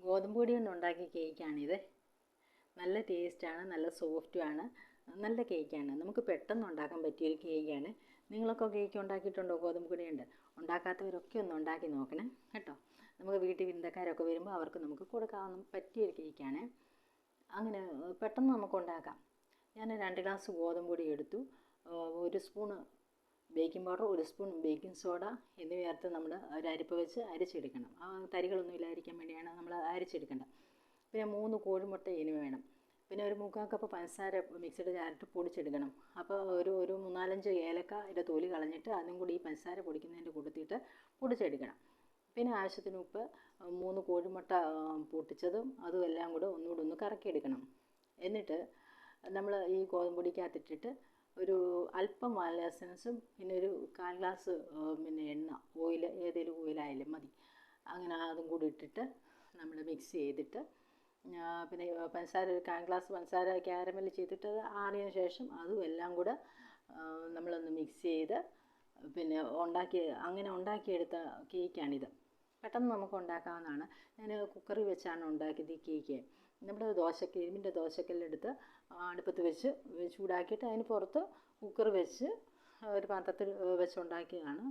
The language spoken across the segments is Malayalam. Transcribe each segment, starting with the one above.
ഗോതമ്പ് പൊടി കൊണ്ടുണ്ടാക്കിയ കേക്കാണിത്. നല്ല ടേസ്റ്റാണ്, നല്ല സോഫ്റ്റുമാണ്, നല്ല കേക്കാണ്. നമുക്ക് പെട്ടെന്ന് ഉണ്ടാക്കാൻ പറ്റിയൊരു കേക്കാണ്. നിങ്ങളൊക്കെ കേക്ക് ഉണ്ടാക്കിയിട്ടുണ്ടോ? ഗോതമ്പ് പൊടി കൊണ്ട് ഉണ്ടാക്കാത്തവരൊക്കെ ഒന്ന് ഉണ്ടാക്കി നോക്കണേ കേട്ടോ. നമുക്ക് വീട്ടിൽ വിരുന്നക്കാരൊക്കെ വരുമ്പോൾ അവർക്ക് നമുക്ക് കൊടുക്കാൻ പറ്റിയൊരു കേക്കാണ്. അങ്ങനെ പെട്ടെന്ന് നമുക്ക് ഉണ്ടാക്കാം. ഞാൻ 2 ഗ്ലാസ് ഗോതമ്പ് പൊടി എടുത്തു. 1 spoon baking powder, 1 spoon baking soda എന്നിവ ചേർത്ത് നമ്മൾ ഒരു അരിപ്പ വെച്ച് അരിച്ചെടുക്കണം. തരികളൊന്നും ഇല്ലാതിരിക്കാൻ വേണ്ടിയാണ് നമ്മൾ അരിച്ചെടുക്കേണ്ടത്. പിന്നെ 3 കോഴിമുട്ട ഇതിന് വേണം. പിന്നെ ഒരു 3/4 കപ്പ് പഞ്ചസാര മിക്സിയുടെ ജാറിട്ട് പൊടിച്ചെടുക്കണം. അപ്പോൾ ഒരു 3-4 ഏലക്ക ഇതിൻ്റെ തൊലി കളഞ്ഞിട്ട് അതും കൂടി ഈ പഞ്ചസാര പൊടിക്കുന്നതിൻ്റെ കൂട്ടത്തിയിട്ട് പൊടിച്ചെടുക്കണം. പിന്നെ ആവശ്യത്തിന് ഉപ്പ്, 3 കോഴിമുട്ട പൊട്ടിച്ചതും അതും എല്ലാം കൂടെ ഒന്നുകൂടെ ഒന്ന് കറക്കിയെടുക്കണം. എന്നിട്ട് നമ്മൾ ഈ ഗോതമ്പ് പൊടിക്കകത്തിട്ടിട്ട് ഒരു അല്പം വാനില എസൻസും പിന്നെ ഒരു 1/4 ഗ്ലാസ് പിന്നെ എണ്ണ, ഓയിൽ, ഏതെങ്കിലും ഓയിലായാലും മതി. അങ്ങനെ അതും കൂടി ഇട്ടിട്ട് നമ്മൾ മിക്സ് ചെയ്തിട്ട് പിന്നെ പഞ്ചസാര ഒരു 1/4 ഗ്ലാസ് പഞ്ചസാര ക്യാരമൽ ചെയ്തിട്ട് ആറിയതിന് ശേഷം അതും എല്ലാം കൂടെ നമ്മളൊന്ന് മിക്സ് ചെയ്ത് പിന്നെ അങ്ങനെ ഉണ്ടാക്കിയെടുത്ത കേക്കാണിത്. പെട്ടെന്ന് നമുക്ക് ഉണ്ടാക്കാവുന്നതാണ്. ഞാൻ കുക്കറിൽ വെച്ചാണ് ഉണ്ടാക്കിയത് ഈ കേക്ക്. നമ്മുടെ ഇരുമ്പിൻ്റെ ദോശക്കല്ലെടുത്ത് അടുപ്പത്ത് വെച്ച് ചൂടാക്കിയിട്ട് അതിന് പുറത്ത് കുക്കർ വെച്ച് ഒരു പാത്രത്തിൽ വെച്ചുണ്ടാക്കിയതാണ്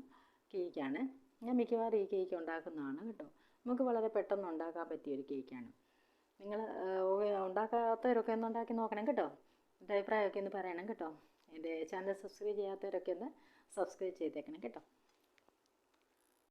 കേക്കാണ്. ഞാൻ മിക്കവാറും ഈ കേക്ക് ഉണ്ടാക്കുന്നതാണ് കേട്ടോ. നമുക്ക് വളരെ പെട്ടെന്ന് ഉണ്ടാക്കാൻ പറ്റിയൊരു കേക്കാണ്. നിങ്ങൾ ഉണ്ടാക്കാത്തവരൊക്കെ ഒന്ന് ഉണ്ടാക്കി നോക്കണം കേട്ടോ. എൻ്റെ അഭിപ്രായമൊക്കെ ഒന്ന് പറയണം കേട്ടോ. എൻ്റെ ചാനൽ സബ്സ്ക്രൈബ് ചെയ്യാത്തവരൊക്കെ ഒന്ന് സബ്സ്ക്രൈബ് ചെയ്തേക്കണം കേട്ടോ.